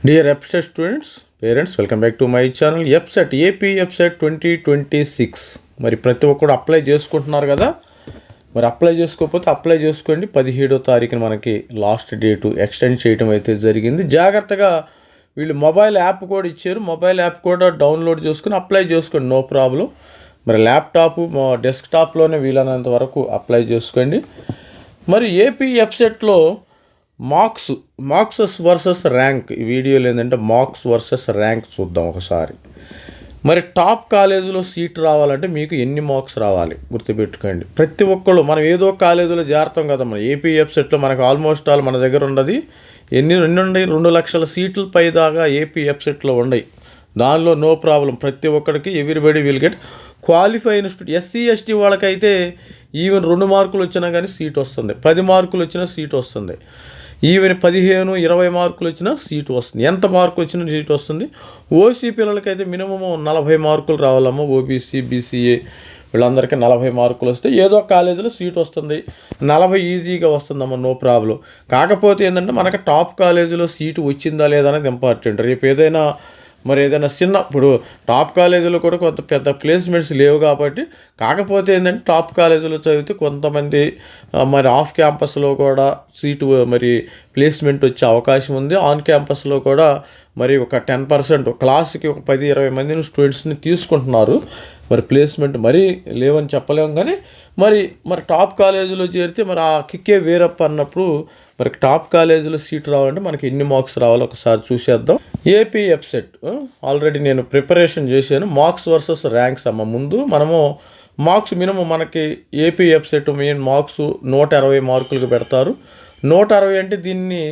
Dear EPSET students, parents, welcome back to my channel. EPSET, AP EPSET 2026 మరి ప్రతి ఒక్కరు apply చేసుకుంటున్నారు కదా. మరి అప్లై చేసుకోకపోతే అప్లై చేసుకోండి. 17వ తారీఖున మనకి లాస్ట్ డేటు ఎక్స్టెండ్ చేయడం అయితే జరిగింది. జాగ్రత్తగా వీళ్ళు మొబైల్ యాప్ కూడా ఇచ్చారు. మొబైల్ యాప్ కూడా డౌన్లోడ్ చేసుకుని అప్లై చేసుకోండి, నో ప్రాబ్లం. మరి ల్యాప్టాప్ డెస్క్టాప్లోనే వీలైనంత వరకు అప్లై చేసుకోండి. మరి ఏపీ EPSETలో మార్క్స్ వర్సెస్ ర్యాంక్ ఈ వీడియోలో ఏంటంటే మార్క్స్ వర్సెస్ ర్యాంక్ చూద్దాం ఒకసారి. మరి టాప్ కాలేజీలో సీట్ రావాలంటే మీకు ఎన్ని మార్క్స్ రావాలి గుర్తుపెట్టుకోండి. ప్రతి ఒక్కళ్ళు మనం ఏదో కాలేజీలో చేరతాం కదా. మన ఏపీ EPSETలో మనకు ఆల్మోస్ట్ ఆల్ మన దగ్గర ఉన్నది ఎన్ని ఉన్నాయి, 2 లక్షల సీట్ల పై దాకా ఏపీ EPSETలో ఉన్నాయి. దానిలో నో ప్రాబ్లం, ప్రతి ఒక్కడికి everybody will get qualify institute. SC ST వాళ్ళకైతే ఈవెన్ 2 మార్కులు వచ్చినా కానీ సీట్ వస్తుంది, 10 మార్కులు వచ్చినా సీట్ వస్తుంది, ఈవెన్ 15, 20 మార్కులు వచ్చినా సీటు వస్తుంది, ఎంత మార్కులు వచ్చినా సీట్ వస్తుంది. ఓసీ పిల్లలకైతే మినిమం 40 మార్కులు రావాలమ్మా. ఓబీసీ BCA వీళ్ళందరికీ 40 మార్కులు వస్తే ఏదో కాలేజీలో సీట్ వస్తుంది. 40 ఈజీగా వస్తుందమ్మా, నో ప్రాబ్లం. కాకపోతే ఏంటంటే మనకి టాప్ కాలేజీలో సీటు వచ్చిందా లేదా అనేది ఇంపార్టెంట్. రేపు ఏదైనా ఇప్పుడు టాప్ కాలేజీలో కూడా కొంత పెద్ద ప్లేస్మెంట్స్ లేవు కాబట్టి. కాకపోతే ఏంటంటే టాప్ కాలేజీలో చదివితే కొంతమంది మరి ఆఫ్ క్యాంపస్లో కూడా సీటు మరి ప్లేస్మెంట్ వచ్చే అవకాశం ఉంది. ఆన్ క్యాంపస్లో కూడా మరి ఒక 10% క్లాస్కి ఒక 10-20 మందిని స్టూడెంట్స్ని తీసుకుంటున్నారు. మరి ప్లేస్మెంట్ మరీ లేవని చెప్పలేము కానీ మరి టాప్ కాలేజీలో చేరితే మరి ఆ కిక్కే వేరప్ అన్నప్పుడు మరి టాప్ కాలేజీలో సీట్ రావాలంటే మనకి ఎన్ని మార్క్స్ రావాలో ఒకసారి చూసేద్దాం. ఏపీ EPSET ఆల్రెడీ నేను ప్రిపరేషన్ చేశాను. మార్క్స్ వర్సెస్ ర్యాంక్స్ అమ్మ. ముందు మనము మార్క్స్ మినిమం మనకి ఏపీ EPSET మెయిన్ మార్క్స్ 120 మార్కులకు పెడతారు. 160 అంటే దీన్ని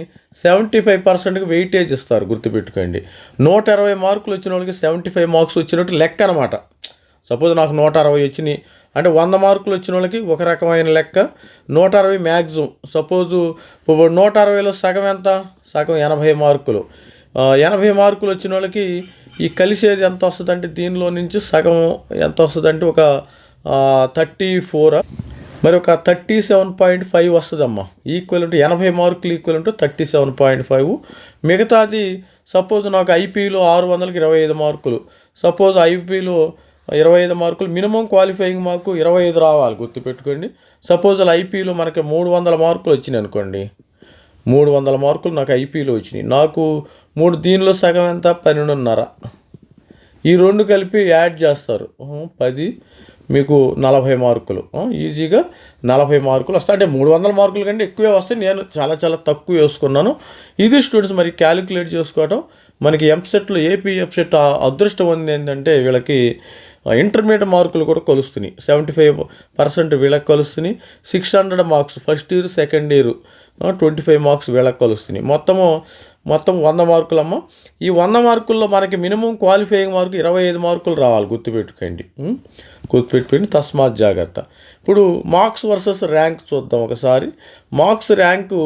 75%కి వెయిటేజ్ ఇస్తారు, గుర్తుపెట్టుకోండి. 120 మార్కులు వచ్చిన వాళ్ళకి 75 మార్క్స్ వచ్చినట్టు లెక్క అనమాట. సపోజ్ నాకు 160 వచ్చినాయి అంటే 100 మార్కులు వచ్చిన వాళ్ళకి ఒక రకమైన లెక్క. 160 మ్యాక్సిమం. సపోజు 160లో సగం ఎంత? సగం 80 మార్కులు. 80 మార్కులు వచ్చిన వాళ్ళకి ఈ కలిసేది ఎంత వస్తుందంటే దీనిలో నుంచి సగం ఎంత వస్తుందంటే ఒక 34, మరి ఒక 37.5 వస్తుందమ్మా. ఈక్వల్ టు 80 మార్కులు ఈక్వల్ టు 37.5. మిగతాది సపోజ్ నాకు ఐపీలో 600కి 25 మార్కులు. సపోజ్ ఐపీలో 25 మార్కులు మినిమం క్వాలిఫైయింగ్ మార్కు 25 రావాలి, గుర్తుపెట్టుకోండి. సపోజ్ ఐపీలో మనకి 300 మార్కులు వచ్చినాయి అనుకోండి. 300 మార్కులు నాకు ఐపీలో వచ్చినాయి. నాకు 3 దీనిలో సగం ఎంత? 12.5. ఈ 2 కలిపి యాడ్ చేస్తారు 10, మీకు 40 మార్కులు. ఈజీగా 40 మార్కులు వస్తాయి. అంటే 300 మార్కుల కంటే ఎక్కువే వస్తాయి. నేను చాలా తక్కువ వేసుకున్నాను. ఇది స్టూడెంట్స్ మరి క్యాలిక్యులేట్ చేసుకోవటం. మనకి EPSETలో ఏపీ EPSET అదృష్టం ఉంది ఏంటంటే వీళ్ళకి ఇంటర్మీడియట్ మార్కులు కూడా కలుస్తున్నాయి. 75% వీళ్ళకి కలుస్తున్నాయి. 600 marks first year, second year 25 marks వీళ్ళకి కలుస్తున్నాయి. మొత్తం 100 మార్కులమ్మ. ఈ 100 మార్కుల్లో మనకి మినిమం క్వాలిఫైయింగ్ మార్కు 25 మార్కులు రావాలి, గుర్తుపెట్టుకోండి. తస్మాత్ జాగ్రత్త. ఇప్పుడు మార్క్స్ వర్సెస్ ర్యాంక్ చూద్దాం ఒకసారి. మార్క్స్ ర్యాంకు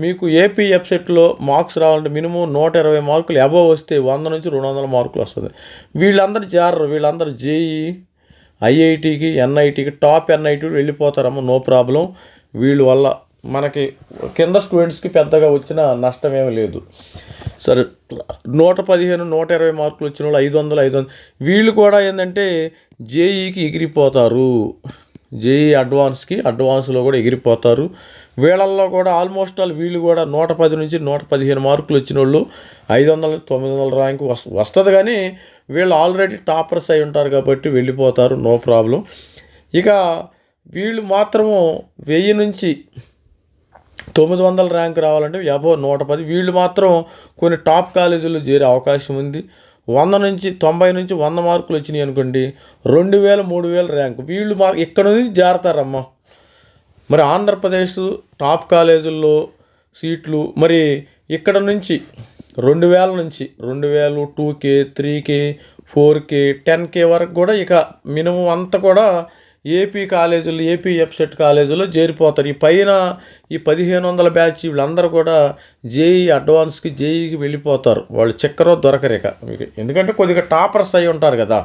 మీకు ఏపీ EPSETలో మార్క్స్ రావాలంటే మినిమం 120 మార్కులు అబోవ్ వస్తే 100 నుంచి 200 మార్కులు వస్తుంది. వీళ్ళందరూ జారరు. వీళ్ళందరూ JEE, IITకి, NITకి, టాప్ NIT వెళ్ళిపోతారమ్మ, నో ప్రాబ్లం. వీళ్ళ వల్ల మనకి కింద స్టూడెంట్స్కి పెద్దగా వచ్చిన నష్టమేమీ లేదు. సరే, 115, 120 మార్కులు వచ్చిన వాళ్ళు 500 వీళ్ళు కూడా ఏంటంటే JEEకి ఎగిరిపోతారు. JEE అడ్వాన్స్లో కూడా ఎగిరిపోతారు. వీళ్ళల్లో కూడా ఆల్మోస్ట్ ఆల్ వీళ్ళు కూడా 110 నుంచి 115 మార్కులు వచ్చిన వాళ్ళు 500, 900 ర్యాంకు వస్తుంది. కానీ వీళ్ళు ఆల్రెడీ టాపర్స్ అయి ఉంటారు కాబట్టి వెళ్ళిపోతారు, నో ప్రాబ్లం. ఇక వీళ్ళు మాత్రము 1000 నుంచి 900 ర్యాంక్ రావాలంటే అబోవ్ 110. వీళ్ళు మాత్రం కొన్ని టాప్ కాలేజీల్లో చేరే అవకాశం ఉంది. 100 నుంచి 90 నుంచి 100 మార్కులు వచ్చినాయి అనుకోండి, 2000, 3000 ర్యాంకు. వీళ్ళు ఇక్కడ నుంచి జారుతారమ్మా. మరి ఆంధ్రప్రదేశ్ టాప్ కాలేజీల్లో సీట్లు మరి ఇక్కడ నుంచి 2000 నుంచి 2K, 3K, 4K, 10K వరకు కూడా ఇక మినిమం అంతా కూడా ఏపీ కాలేజీలు, ఏపీ EPSET కాలేజీలో చేరిపోతారు. ఈ పైన ఈ 1500 బ్యాచ్ వీళ్ళందరూ కూడా JEEకి వెళ్ళిపోతారు. వాళ్ళు చక్కరో దొరకరు ఇక మీకు. ఎందుకంటే కొద్దిగా టాపర్స్ అయి ఉంటారు కదా,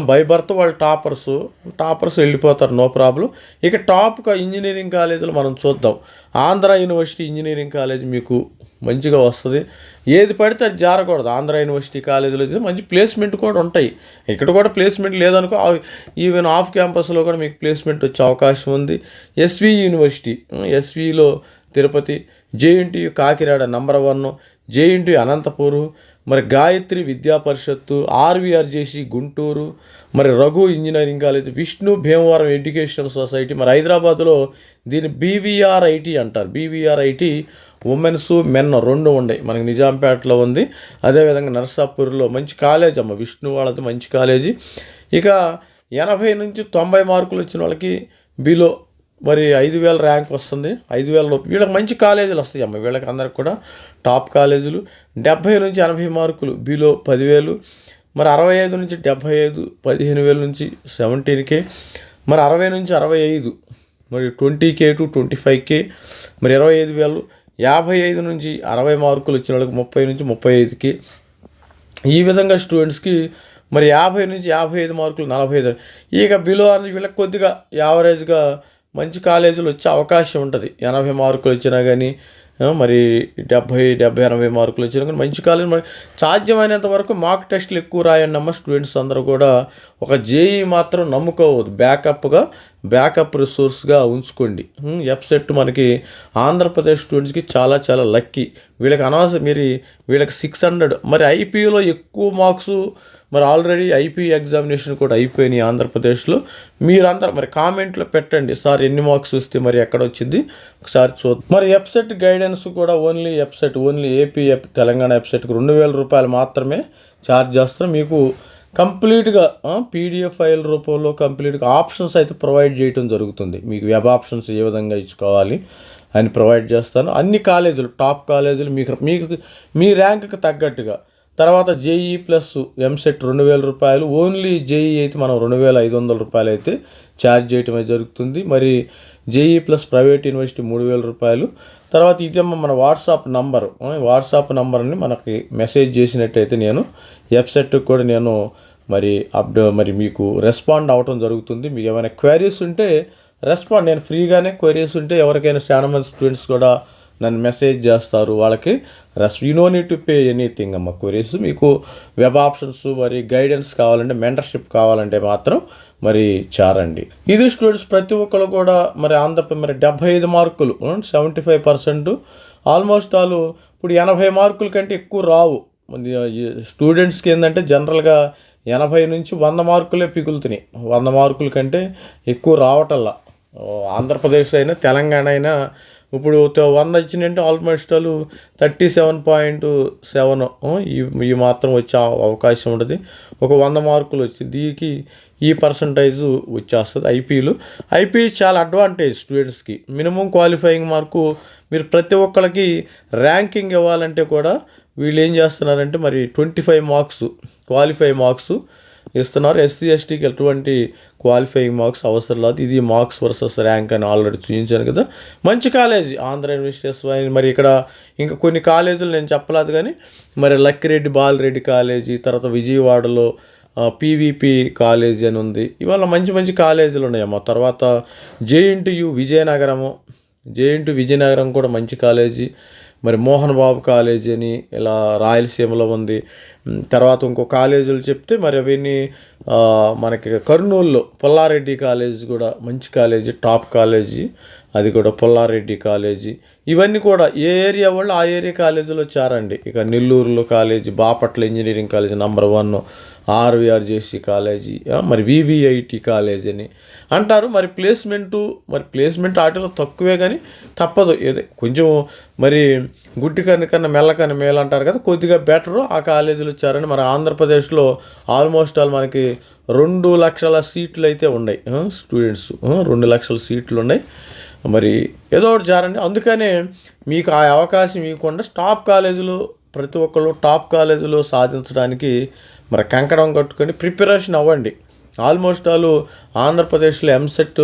బై బర్త్ వాళ్ళు టాపర్స్ వెళ్ళిపోతారు, నో ప్రాబ్లం. ఇక టాప్గా ఇంజనీరింగ్ కాలేజీలు మనం చూద్దాం. ఆంధ్ర యూనివర్సిటీ ఇంజనీరింగ్ కాలేజ్ మీకు మంచిగా వస్తుంది. ఏది పడితే అది జారకూడదు. ఆంధ్ర యూనివర్సిటీ కాలేజీలో అయితే మంచి ప్లేస్మెంట్ కూడా ఉంటాయి. ఇక్కడ కూడా ప్లేస్మెంట్ లేదనుకో, ఈవెన్ ఆఫ్ క్యాంపస్లో కూడా మీకు ప్లేస్మెంట్ వచ్చే అవకాశం ఉంది. ఎస్వి యూనివర్సిటీ, ఎస్విలో Tirupati, JNTU Kakinada number 1, JNTU Anantapur, మరి గాయత్రి విద్యా పరిషత్తు, ఆర్వీఆర్జేసి గుంటూరు, మరి Raghu engineering college, Vishnu Bhimavaram educational society, మరి హైదరాబాద్లో దీన్ని బీవీఆర్ఐటి అంటారు. బీవీఆర్ఐటి ఉమెన్స్ మెన్ 2 ఉన్నాయి. మనకి నిజాంపేటలో ఉంది, అదేవిధంగా నర్సాపూర్లో. మంచి కాలేజ్ అమ్మ, విష్ణు వాళ్ళది మంచి కాలేజీ. ఇక 80 నుంచి 90 మార్కులు వచ్చిన వాళ్ళకి బిలో మరి 5,000 ర్యాంక్ వస్తుంది. 5,000 లోపు వీళ్ళకి మంచి కాలేజీలు వస్తాయి అమ్మ. వీళ్ళకి అందరికి కూడా టాప్ కాలేజీలు. 70 నుంచి 80 మార్కులు బిలో 10,000. మరి 65 నుంచి 75 15,000 నుంచి 17K. మరి 60 నుంచి 65 మరి 20K to 25K, మరి 25,000. 55 నుంచి 60 మార్కులు వచ్చిన వాళ్ళకి 30 నుంచి 35K. ఈ విధంగా స్టూడెంట్స్కి మరి 50 నుంచి 55 మార్కులు 45. ఇక బిలో అని వీళ్ళకి కొద్దిగా యావరేజ్గా మంచి కాలేజీలు వచ్చే అవకాశం ఉంటుంది. 80 మార్కులు వచ్చినా కానీ, మరి 70, 80 మార్కులు వచ్చినా కానీ మంచి కాలేజ్. మరి సాధ్యమైనంత వరకు మాక్ టెస్టులు ఎక్కువ రాయండి అమ్మ. స్టూడెంట్స్ అందరూ కూడా ఒక జేఈ మాత్రం నమ్ముకోవద్దు, బ్యాకప్ రిసోర్స్గా ఉంచుకోండి. ఎఫ్సెట్ మనకి ఆంధ్రప్రదేశ్ స్టూడెంట్స్కి చాలా చాలా లక్కీ. వీళ్ళకి అనవసరం వీళ్ళకి 600. మరి ఐపీయూలో ఎక్కువ మార్క్స్, మరి ఆల్రెడీ ఐపీ ఎగ్జామినేషన్ కూడా అయిపోయినాయి ఆంధ్రప్రదేశ్లో. మీరందరూ మరి కామెంట్లో పెట్టండి, సార్ ఎన్ని మార్క్స్ వస్తే మరి ఎక్కడ వచ్చింది ఒకసారి చూద్దాం. మరి ఎఫ్సెట్ గైడెన్స్ కూడా ఓన్లీ ఏపీ తెలంగాణ ఎఫ్సెట్కి 2,000 రూపాయలు మాత్రమే ఛార్జ్ చేస్తారు. మీకు కంప్లీట్గా పీడిఎఫ్ ఫైల్ రూపంలో కంప్లీట్గా ఆప్షన్స్ అయితే ప్రొవైడ్ చేయడం జరుగుతుంది. మీకు వెబ్ ఆప్షన్స్ ఏ విధంగా ఇచ్చుకోవాలి అని ప్రొవైడ్ చేస్తాను. అన్ని కాలేజీలు, టాప్ కాలేజీలు మీకు మీ ర్యాంక్కి తగ్గట్టుగా. తర్వాత జేఈ ప్లస్ ఎంసెట్ 2,000 రూపాయలు. ఓన్లీ జేఈ అయితే మనం 2,500 రూపాయలు అయితే ఛార్జ్ చేయటమే జరుగుతుంది. మరి జేఈ ప్లస్ ప్రైవేట్ యూనివర్సిటీ 3,000 రూపాయలు. తర్వాత ఇదేమో మన వాట్సాప్ నంబర్ని మనకి మెసేజ్ చేసినట్టయితే నేను వెబ్సైట్కి కూడా నేను మరి మీకు రెస్పాండ్ అవ్వటం జరుగుతుంది. మీకు ఏమైనా క్వైరీస్ ఉంటే నేను ఫ్రీగానే క్వైరీస్ ఉంటే ఎవరికైనా చాలా మంది స్టూడెంట్స్ కూడా నన్ను మెసేజ్ చేస్తారు. వాళ్ళకి you know need to pay anything అమ్మ. క్వైరీస్ మీకు వెబ్ ఆప్షన్స్ మరి గైడెన్స్ కావాలంటే, మెంటర్షిప్ కావాలంటే మాత్రం మరి చారండి. ఇది స్టూడెంట్స్ ప్రతి ఒక్కరు కూడా మరి మరి 75 మార్కులు 75%. ఆల్మోస్ట్ ఆల్ ఇప్పుడు 80 మార్కుల కంటే ఎక్కువ రావు స్టూడెంట్స్కి. ఏంటంటే జనరల్గా 80 నుంచి 100 మార్కులే పిగులుతున్నాయి. 100 మార్కుల కంటే ఎక్కువ రావటల్లా. ఆంధ్రప్రదేశ్ అయినా తెలంగాణ అయినా ఇప్పుడు 100 ఇచ్చినంటే ఆల్మోస్ట్ వాళ్ళు 37.7 ఈ మాత్రం వచ్చే అవకాశం ఉంటుంది. ఒక 100 మార్కులు వచ్చింది దీనికి ఈ పర్సంటేజ్ వచ్చేస్తుంది. ఐపీ చాలా అడ్వాంటేజ్ స్టూడెంట్స్కి. మినిమం క్వాలిఫైయింగ్ మార్కు మీరు ప్రతి ఒక్కరికి ర్యాంకింగ్ ఇవ్వాలంటే కూడా వీళ్ళు ఏం చేస్తున్నారంటే మరి 25 మార్క్స్ క్వాలిఫై మార్క్స్ ఇస్తున్నారు. ఎస్సీ ఎస్టీకి ఎటువంటి క్వాలిఫైయింగ్ మార్క్స్ అవసరం లేదు. ఇది మార్క్స్ వర్సెస్ ర్యాంక్ అని ఆల్రెడీ చూపించాను కదా. మంచి కాలేజీ ఆంధ్ర యూనివర్సిటీ. మరి ఇక్కడ ఇంకా కొన్ని కాలేజీలు నేను చెప్పలేదు కానీ మరి లక్కిరెడ్డి బాలరెడ్డి కాలేజీ, తర్వాత విజయవాడలో పీవీపీ కాలేజీ అని ఉంది. ఇవాళ మంచి మంచి కాలేజీలు ఉన్నాయమ్మా. తర్వాత జేఎన్టీయు విజయనగరం కూడా మంచి కాలేజీ. మరి మోహన్ బాబు కాలేజీ అని ఇలా రాయలసీమలో ఉంది. తర్వాత ఇంకో కాలేజీలు చెప్తే మరి అవన్నీ మనకి కర్నూలులో పుల్లారెడ్డి కాలేజీ కూడా మంచి కాలేజీ, టాప్ కాలేజీ. అది కూడా పుల్లారెడ్డి కాలేజీ. ఇవన్నీ కూడా ఏ ఏరియా వాళ్ళు ఆ ఏరియా కాలేజీలో చేరండి. ఇక నెల్లూరులో college, Bapatla engineering college number 1, RVRJC college, మరి వివిఐటి కాలేజీ అని అంటారు. మరి ప్లేస్మెంట్ వాటిలో తక్కువే కానీ తప్పదు. ఏదో కొంచెం మరి గుడ్డి కన్నా మెల్లకన్నా మేలు అంటారు కదా, కొద్దిగా బెటరు ఆ కాలేజీలు వచ్చారని. మన ఆంధ్రప్రదేశ్లో ఆల్మోస్ట్ ఆల్ మనకి 2 లక్షల సీట్లు అయితే ఉన్నాయి. స్టూడెంట్స్ 2 లక్షల సీట్లు ఉన్నాయి. మరి ఏదో ఒకటి జారండి. అందుకనే మీకు ఆ అవకాశం ఇవ్వకుండా టాప్ కాలేజీలు ప్రతి ఒక్కళ్ళు టాప్ కాలేజీలో సాధించడానికి మరి కంకణం కట్టుకొని ప్రిపరేషన్ అవ్వండి. ఆల్మోస్ట్ ఆల్ ఆంధ్రప్రదేశ్లో ఎంసెట్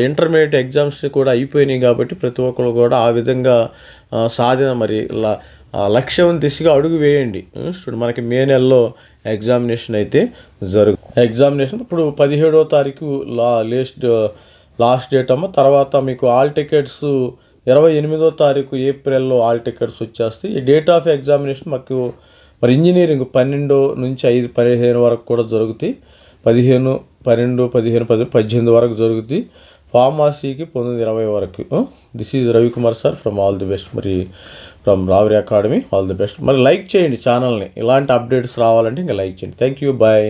ఇంటర్మీడియట్ ఎగ్జామ్స్ కూడా అయిపోయినాయి కాబట్టి ప్రతి ఒక్కరు కూడా ఆ విధంగా మరి లక్ష్యం దిశగా అడుగు వేయండి. మనకి మే నెలలో ఎగ్జామినేషన్ అయితే ఎగ్జామినేషన్ ఇప్పుడు 17వ తారీఖు లాస్ట్ డేట్ అమ్మ. తర్వాత మీకు ఆల్ టికెట్స్ 28వ తారీఖు ఏప్రిల్లో హాల్ టికెట్స్ వచ్చేస్తాయి. ఈ డేట్ ఆఫ్ ఎగ్జామినేషన్ మాకు మరి ఇంజనీరింగ్ 12 నుంచి 5-15 వరకు కూడా జరుగుతాయి. 15, 12, 15, 18 వరకు జరుగుతాయి. ఫార్మసీకి 19-20 వరకు. This is Ravikumar sir from all the best, మరి from Ravari academy. All the best. మరి లైక్ చేయండి ఛానల్ని, ఇలాంటి అప్డేట్స్ రావాలంటే ఇంకా లైక్ చేయండి. Thank you, bye.